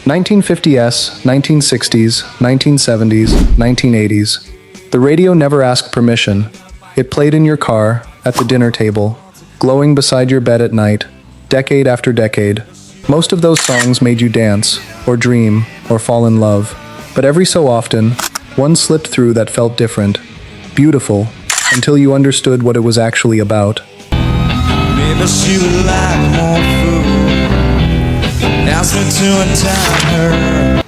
1950s, 1960s, 1970s, 1980s. The radio never asked permission. It played in your car, at the dinner table, glowing beside your bed at night, decade after decade. Most of those songs made you dance, or dream, or fall in love. But every so often, one slipped through that felt different, beautiful, until you understood what it was actually about. Maybe she would like more food. Ask me to untie her.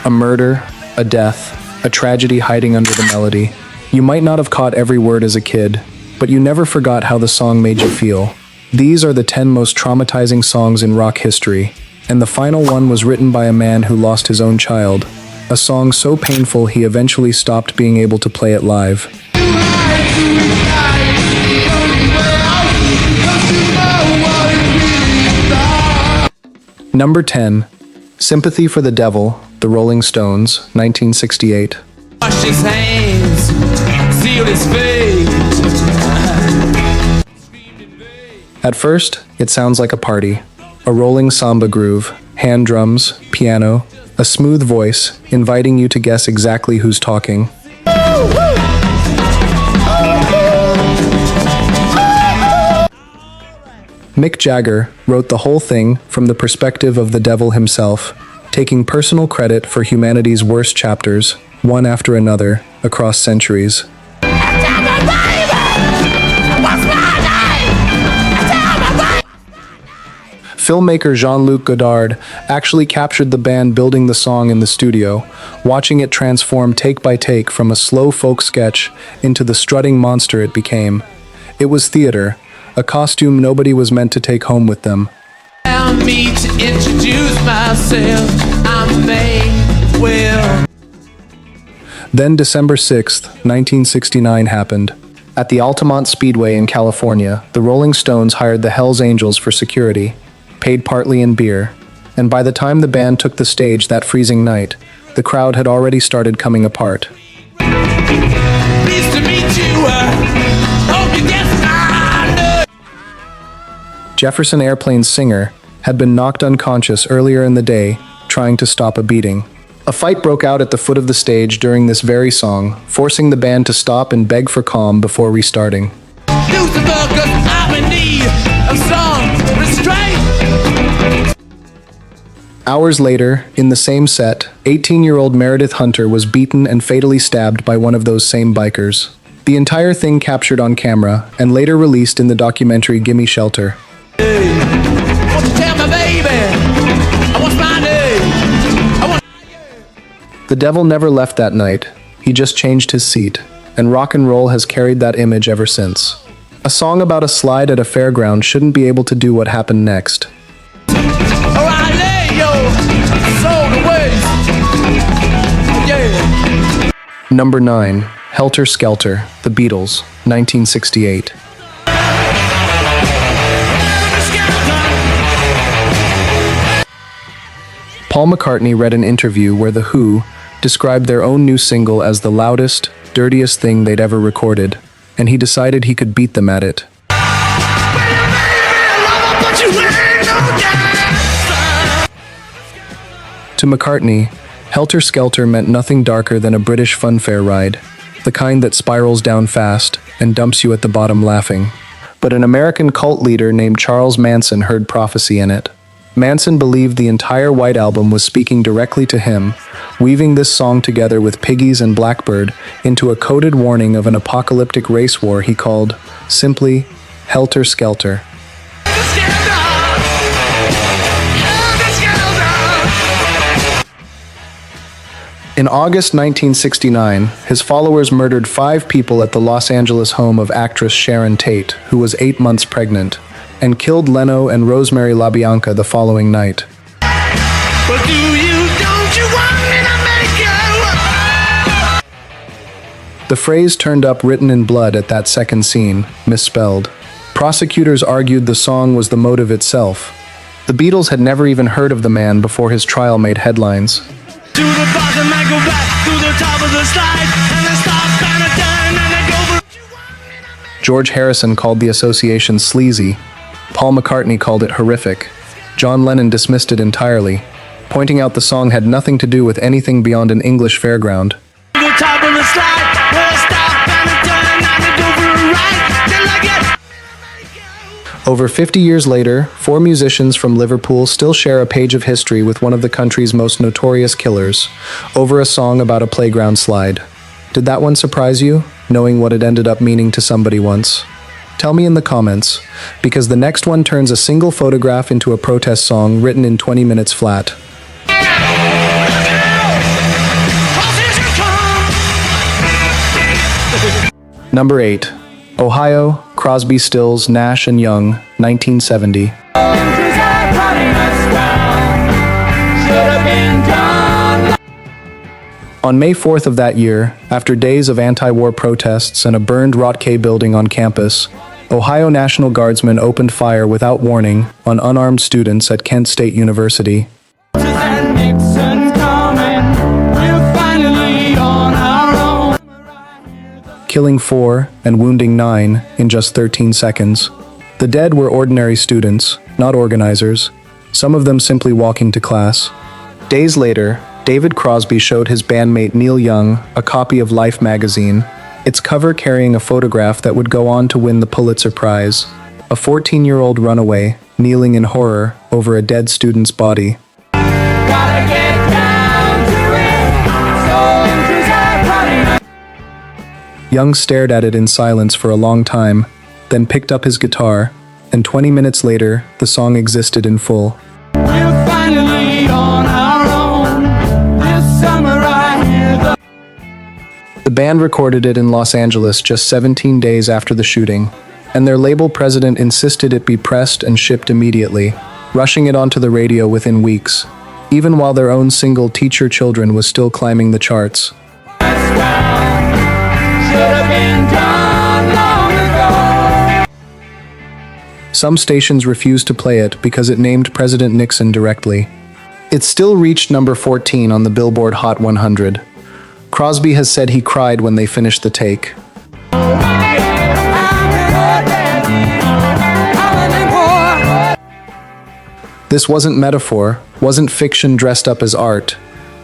A murder, a death, a tragedy hiding under the melody. You might not have caught every word as a kid, but you never forgot how the song made you feel. These are the 10 most traumatizing songs in rock history, and the final one was written by a man who lost his own child. A song so painful he eventually stopped being able to play it live. Number 10. Sympathy for the Devil, The Rolling Stones, 1968. Wash his hands, seal his fate. At first, it sounds like a party. A rolling samba groove, hand drums, piano, a smooth voice, inviting you to guess exactly who's talking. Mick Jagger wrote the whole thing from the perspective of the devil himself, taking personal credit for humanity's worst chapters, one after another, across centuries. Filmmaker Jean-Luc Godard actually captured the band building the song in the studio, watching it transform take by take from a slow folk sketch into the strutting monster it became. It was theater, a costume nobody was meant to take home with them. Allow me to introduce myself. I'm Will. Then December 6th, 1969 happened. At the Altamont Speedway in California, the Rolling Stones hired the Hells Angels for security, paid partly in beer, and by the time the band took the stage that freezing night, the crowd had already started coming apart. Pleased to meet you. Hope you guess my name. Jefferson Airplane's singer had been knocked unconscious earlier in the day, trying to stop a beating. A fight broke out at the foot of the stage during this very song, forcing the band to stop and beg for calm before restarting. Lucifer, 'cause I'm in need of some restraint. Hours later, in the same set, 18-year-old Meredith Hunter was beaten and fatally stabbed by one of those same bikers. The entire thing captured on camera and later released in the documentary Gimme Shelter. Hey, won't you tell me, baby? What's my name? The devil never left that night. He just changed his seat, and rock and roll has carried that image ever since. A song about a slide at a fairground shouldn't be able to do what happened next. Number 9. Helter Skelter, The Beatles, 1968. Paul McCartney read an interview where The Who described their own new single as the loudest, dirtiest thing they'd ever recorded, and he decided he could beat them at it. To McCartney, Helter Skelter meant nothing darker than a British funfair ride, the kind that spirals down fast and dumps you at the bottom laughing. But an American cult leader named Charles Manson heard prophecy in it. Manson believed the entire White Album was speaking directly to him, weaving this song together with Piggies and Blackbird into a coded warning of an apocalyptic race war he called, simply, Helter Skelter. In August 1969, his followers murdered 5 people at the Los Angeles home of actress Sharon Tate, who was 8 months pregnant, and killed Leno and Rosemary LaBianca the following night. But don't you want me to make you? The phrase turned up written in blood at that second scene, misspelled. Prosecutors argued the song was the motive itself. The Beatles had never even heard of the man before his trial made headlines. To the bottom, I go back to the top of the slide, and then stop and I turn and I go for... George Harrison called the association sleazy. Paul McCartney called it horrific. John Lennon dismissed it entirely. pointing out the song had nothing to do with anything beyond an English fairground. The top of the slide, well, stop and turn and go for a ride. They like it. Over 50 years later, 4 musicians from Liverpool still share a page of history with one of the country's most notorious killers, over a song about a playground slide. Did that one surprise you, knowing what it ended up meaning to somebody once? Tell me in the comments, because the next one turns a single photograph into a protest song written in 20 minutes flat. Number 8. Ohio, Crosby, Stills, Nash & Young, 1970. On May 4th of that year, after days of anti-war protests and a burned Rotke building on campus, Ohio National Guardsmen opened fire without warning on unarmed students at Kent State University. Killing 4 and wounding 9 in just 13 seconds. The dead were ordinary students, not organizers, some of them simply walking to class. Days later, David Crosby showed his bandmate Neil Young a copy of Life magazine, its cover carrying a photograph that would go on to win the Pulitzer Prize, a 14-year-old runaway kneeling in horror over a dead student's body. Young stared at it in silence for a long time, then picked up his guitar, and 20 minutes later, the song existed in full. We're finally on our own. This summer I hear The band recorded it in Los Angeles just 17 days after the shooting, and their label president insisted it be pressed and shipped immediately, rushing it onto the radio within weeks, even while their own single Teach Your Children was still climbing the charts. Some stations refused to play it because it named President Nixon directly. It still reached number 14 on the Billboard Hot 100. Crosby has said he cried when they finished the take. This wasn't metaphor, wasn't fiction dressed up as art.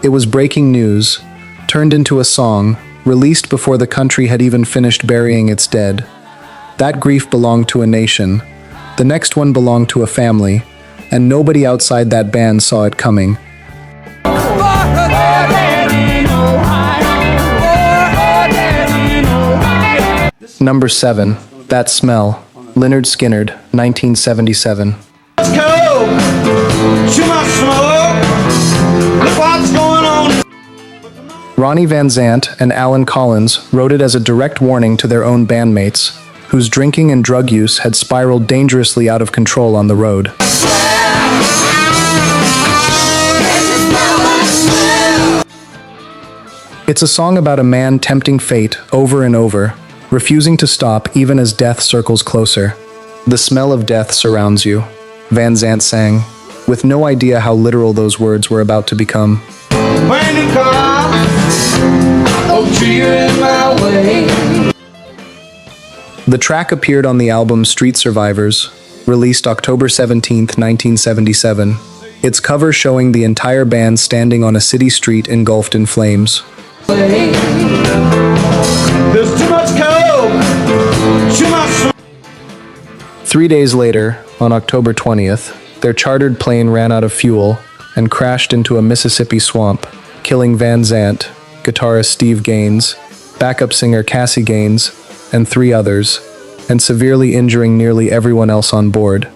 It was breaking news, turned into a song, released before the country had even finished burying its dead. That grief belonged to a nation. The next one belonged to a family, and nobody outside that band saw it coming. Number 7. That Smell, Lynyrd Skynyrd, 1977. Let's go. Too much smoke. Look what's going on. Ronnie Van Zant and Alan Collins wrote it as a direct warning to their own bandmates, whose drinking and drug use had spiraled dangerously out of control on the road. It's a song about a man tempting fate over and over, refusing to stop even as death circles closer. The smell of death surrounds you, Van Zant sang, with no idea how literal those words were about to become. When you come, oh, you're in my way. The track appeared on the album Street Survivors, released October 17, 1977, its cover showing the entire band standing on a city street engulfed in flames. There's too much coke, too much. 3 days later, on October 20th, their chartered plane ran out of fuel and crashed into a Mississippi swamp, killing Van Zant, guitarist Steve Gaines, backup singer Cassie Gaines, and 3 others, and severely injuring nearly everyone else on board.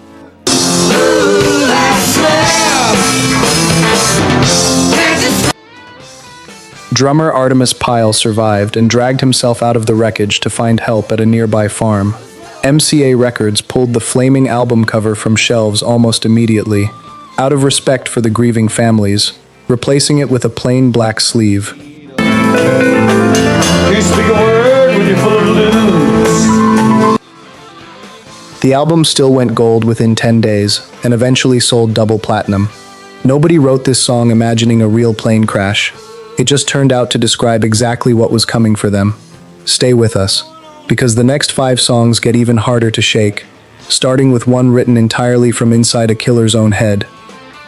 Drummer Artemis Pyle survived and dragged himself out of the wreckage to find help at a nearby farm. MCA Records pulled the flaming album cover from shelves almost immediately, out of respect for the grieving families, replacing it with a plain black sleeve. Can't speak a word when you're full of lose. The album still went gold within 10 days and eventually sold double platinum. Nobody wrote this song imagining a real plane crash. It just turned out to describe exactly what was coming for them. Stay with us, because the next 5 songs get even harder to shake, starting with one written entirely from inside a killer's own head.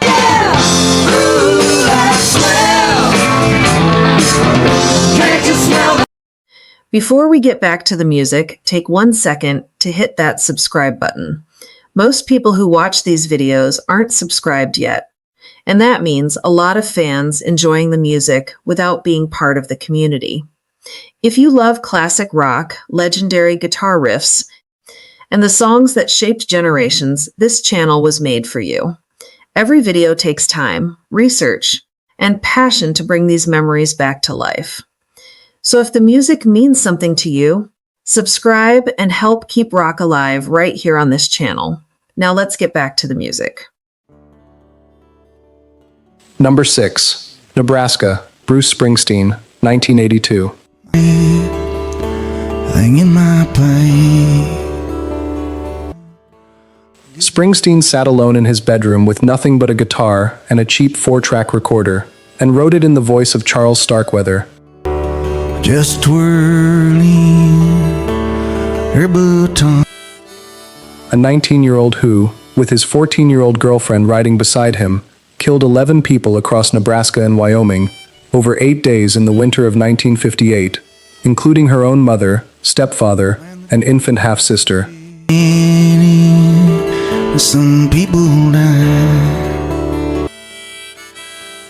Yeah. Before we get back to the music, take 1 second to hit that subscribe button. Most people who watch these videos aren't subscribed yet, and that means a lot of fans enjoying the music without being part of the community. If you love classic rock, legendary guitar riffs, and the songs that shaped generations, this channel was made for you. Every video takes time, research, and passion to bring these memories back to life. So if the music means something to you, subscribe and help keep rock alive right here on this channel. Now let's get back to the music. Number 6. Nebraska, Bruce Springsteen, 1982. Thing in my plane. Springsteen sat alone in his bedroom with nothing but a guitar and a cheap 4-track recorder, and wrote it in the voice of Charles Starkweather. Just twirling her baton. A 19-year-old who, with his 14-year-old girlfriend riding beside him, killed 11 people across Nebraska and Wyoming over 8 days in the winter of 1958, including her own mother, stepfather, and infant half-sister. Some people die.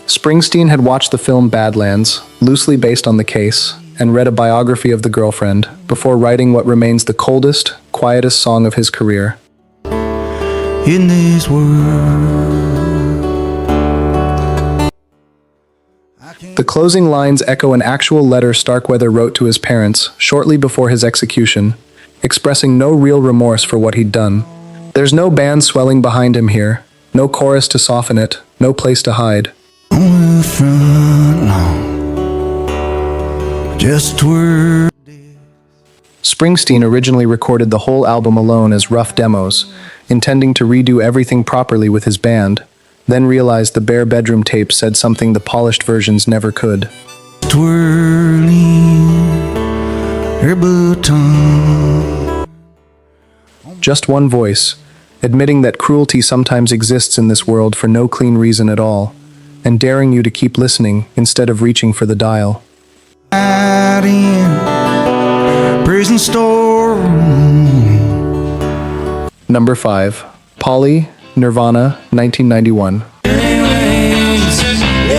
Springsteen had watched the film Badlands, loosely based on the case, and read a biography of the girlfriend before writing what remains the coldest, quietest song of his career. In this world, The closing lines echo an actual letter Starkweather wrote to his parents shortly before his execution, expressing no real remorse for what he'd done. There's no band swelling behind him here, no chorus to soften it, no place to hide. on the front lawn. Just twirl. Springsteen originally recorded the whole album alone as rough demos, intending to redo everything properly with his band, then realized the bare bedroom tape said something the polished versions never could. Twirling her baton. Just one voice, admitting that cruelty sometimes exists in this world for no clean reason at all, and daring you to keep listening instead of reaching for the dial. Out in prison storeroom. Number 5. Polly, Nirvana, 1991. Let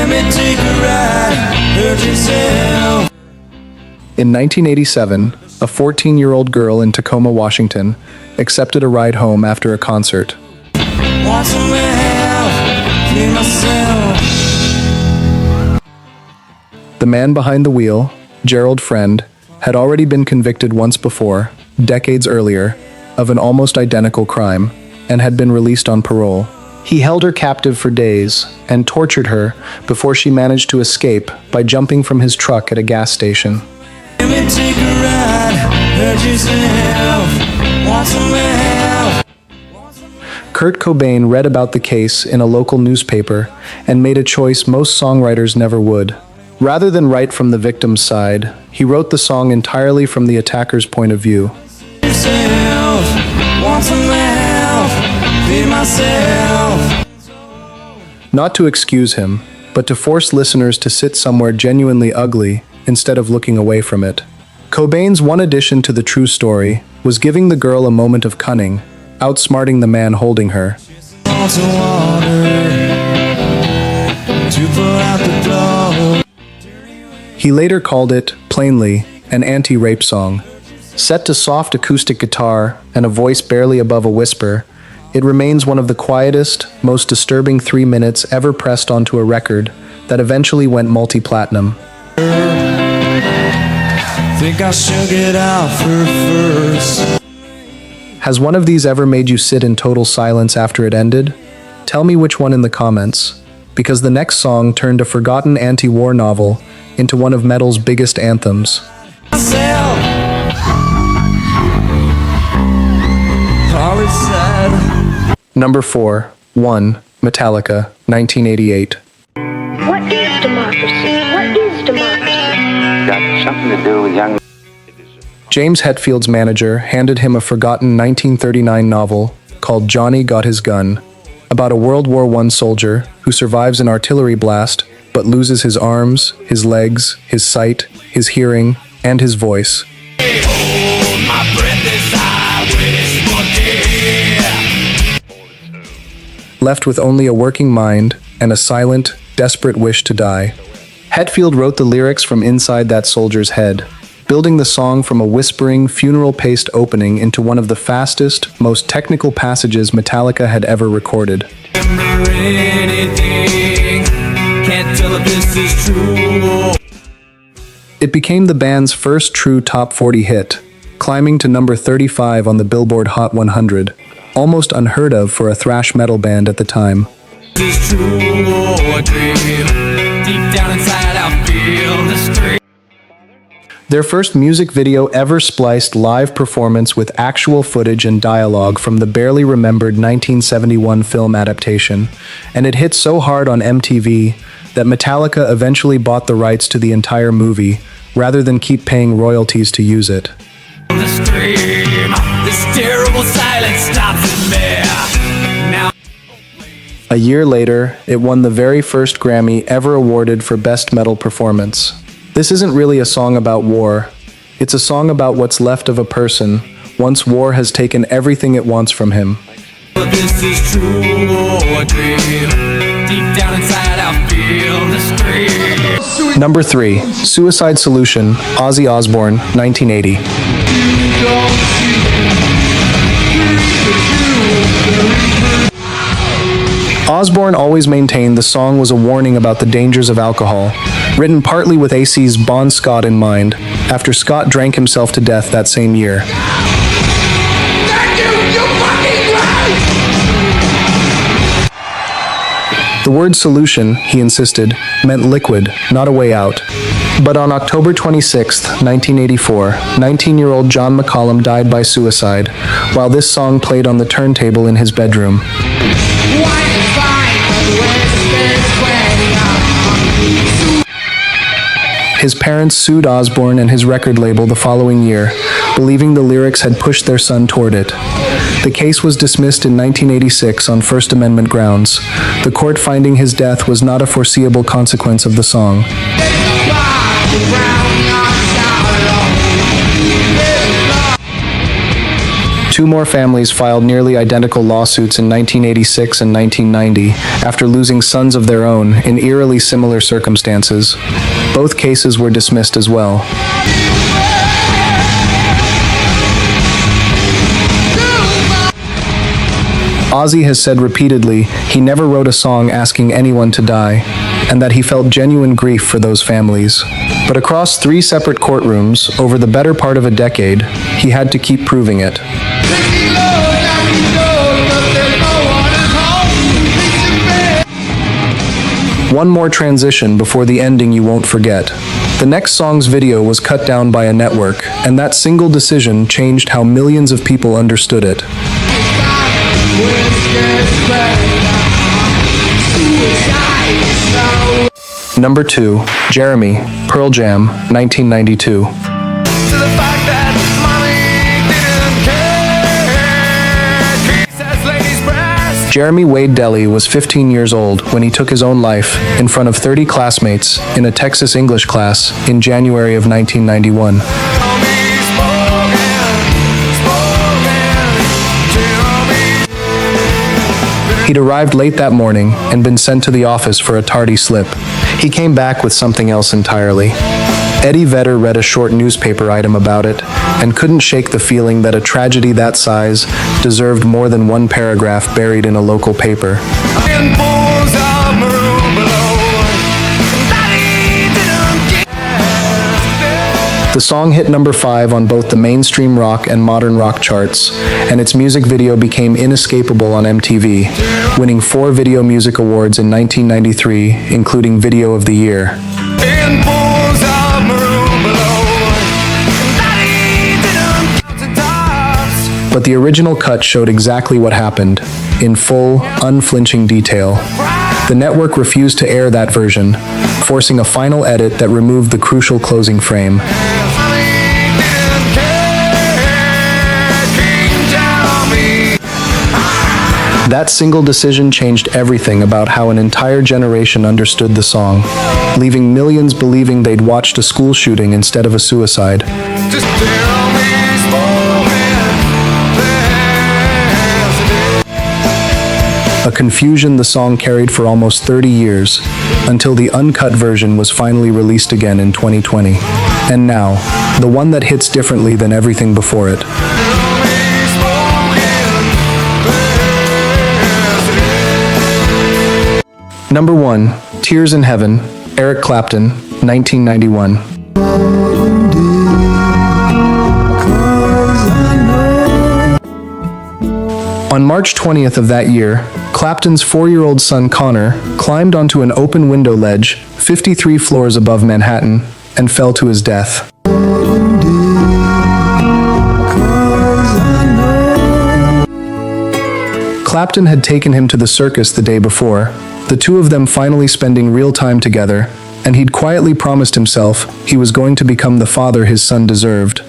me take a ride, hurt yourself. In 1987, a 14-year-old girl in Tacoma, Washington, accepted a ride home after a concert. Want some help, clean myself. The man behind the wheel, Gerald Friend, had already been convicted once before, decades earlier, of an almost identical crime, and had been released on parole. He held her captive for days and tortured her before she managed to escape by jumping from his truck at a gas station. Let me take a ride, hurt yourself. Want some help. Kurt Cobain read about the case in a local newspaper and made a choice most songwriters never would. Rather than write from the victim's side, he wrote the song entirely from the attacker's point of view. Yourself. Want some help, feed myself. Not to excuse him, but to force listeners to sit somewhere genuinely ugly instead of looking away from it. Cobain's one addition to the true story was giving the girl a moment of cunning, outsmarting the man holding her. Want some water to pull out the blow. He later called it, plainly, an anti-rape song. Set to soft acoustic guitar and a voice barely above a whisper, it remains one of the quietest, most disturbing 3 minutes ever pressed onto a record that eventually went multi-platinum. Think I should get out for first. Has one of these ever made you sit in total silence after it ended? Tell me which one in the comments, because the next song turned a forgotten anti-war novel into one of metal's biggest anthems. Myself. Polly said. Number 4. 1. Metallica, 1988. What is democracy? What is democracy? Got something to do with young. James Hetfield's manager handed him a forgotten 1939 novel called Johnny Got His Gun, about a World War I soldier who survives an artillery blast but loses his arms, his legs, his sight, his hearing, and his voice, my breath as I wish for death. Left with only a working mind and a silent, desperate wish to die. Hetfield wrote the lyrics from inside that soldier's head, building the song from a whispering, funeral-paced opening into one of the fastest, most technical passages Metallica had ever recorded. Remember anything? Can't tell if this is true. It became the band's first true top 40 hit, climbing to number 35 on the Billboard Hot 100, almost unheard of for a thrash metal band at the time. This is true or a dream. Deep down inside I feel the stream. Their first music video ever spliced live performance with actual footage and dialogue from the barely remembered 1971 film adaptation, and it hit so hard on MTV that Metallica eventually bought the rights to the entire movie, rather than keep paying royalties to use it. The stream, this terrible silence stops in there. Now A year later, it won the very first Grammy ever awarded for Best Metal Performance. This isn't really a song about war. It's a song about what's left of a person once war has taken everything it wants from him. this is true or a dream. Deep down inside I feel the stream. Number 3, Suicide Solution, Ozzy Osbourne, 1980. Osbourne always maintained the song was a warning about the dangers of alcohol, written partly with AC's Bon Scott in mind, after Scott drank himself to death that same year. The word solution, he insisted, meant liquid, not a way out. But on October 26, 1984, 19-year-old John McCollum died by suicide, while this song played on the turntable in his bedroom. His parents sued Osbourne and his record label the following year, believing the lyrics had pushed their son toward it. The case was dismissed in 1986 on First Amendment grounds, the court finding his death was not a foreseeable consequence of the song. Two more families filed nearly identical lawsuits in 1986 and 1990 after losing sons of their own in eerily similar circumstances. Both cases were dismissed as well. Ozzy has said repeatedly he never wrote a song asking anyone to die, and that he felt genuine grief for those families. But across 3 separate courtrooms, over the better part of a decade, he had to keep proving it. One more transition before the ending you won't forget. The next song's video was cut down by a network, and that single decision changed how millions of people understood it. Number 2, Jeremy, Pearl Jam, 1992. Jeremy Wade Deley was 15 years old when he took his own life in front of 30 classmates in a Texas English class in January of 1991. He'd arrived late that morning and been sent to the office for a tardy slip. He came back with something else entirely. Eddie Vedder read a short newspaper item about it and couldn't shake the feeling that a tragedy that size deserved more than one paragraph buried in a local paper. The song hit number 5 on both the mainstream rock and modern rock charts, and its music video became inescapable on MTV, winning 4 Video Music Awards in 1993, including Video of the Year. But the original cut showed exactly what happened, in full, unflinching detail. The network refused to air that version, forcing a final edit that removed the crucial closing frame. That single decision changed everything about how an entire generation understood the song, leaving millions believing they'd watched a school shooting instead of a suicide. Just tell me a confusion the song carried for almost 30 years, until the uncut version was finally released again in 2020. And now, the one that hits differently than everything before it. Number 1, Tears in Heaven, Eric Clapton, 1991. On March 20th of that year, Clapton's 4-year-old son Connor climbed onto an open window ledge 53 floors above Manhattan and fell to his death. Clapton had taken him to the circus the day before, the two of them finally spending real time together, and he'd quietly promised himself he was going to become the father his son deserved.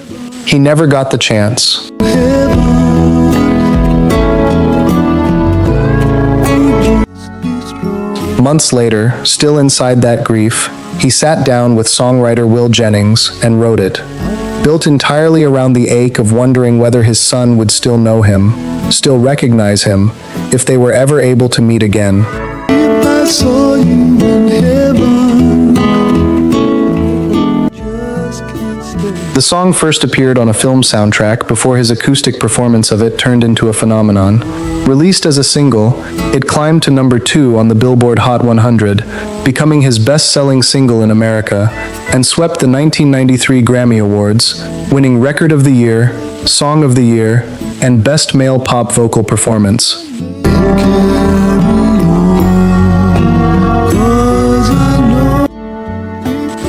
He never got the chance. Months later, still inside that grief, he sat down with songwriter Will Jennings and wrote it, built entirely around the ache of wondering whether his son would still know him, still recognize him, if they were ever able to meet again. If I saw you in heaven, just can't stay. The song first appeared on a film soundtrack before his acoustic performance of it turned into a phenomenon. Released as a single, it climbed to number 2 on the Billboard Hot 100, becoming his best-selling single in America, and swept the 1993 Grammy Awards, winning Record of the Year, Song of the Year, and Best Male Pop Vocal Performance.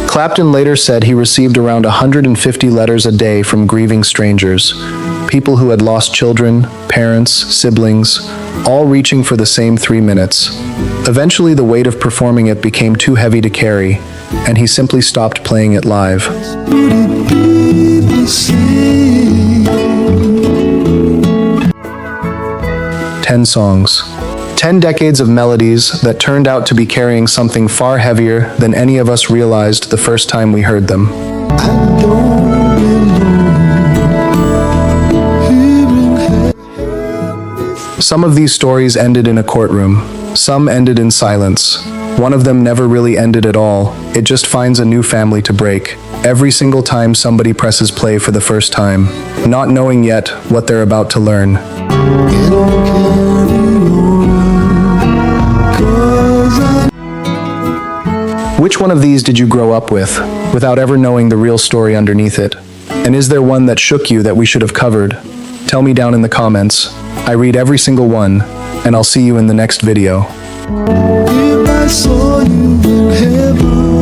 Clapton later said he received around 150 letters a day from grieving strangers, people who had lost children, parents, siblings, all reaching for the same 3 minutes. Eventually, the weight of performing it became too heavy to carry, and he simply stopped playing it live. 10 songs. 10 decades of melodies that turned out to be carrying something far heavier than any of us realized the first time we heard them. Some of these stories ended in a courtroom. Some ended in silence. One of them never really ended at all. It just finds a new family to break. Every single time somebody presses play for the first time, not knowing yet what they're about to learn. Which one of these did you grow up with, without ever knowing the real story underneath it? And is there one that shook you that we should have covered? Tell me down in the comments. I read every single one, and I'll see you in the next video. If I saw you in heaven.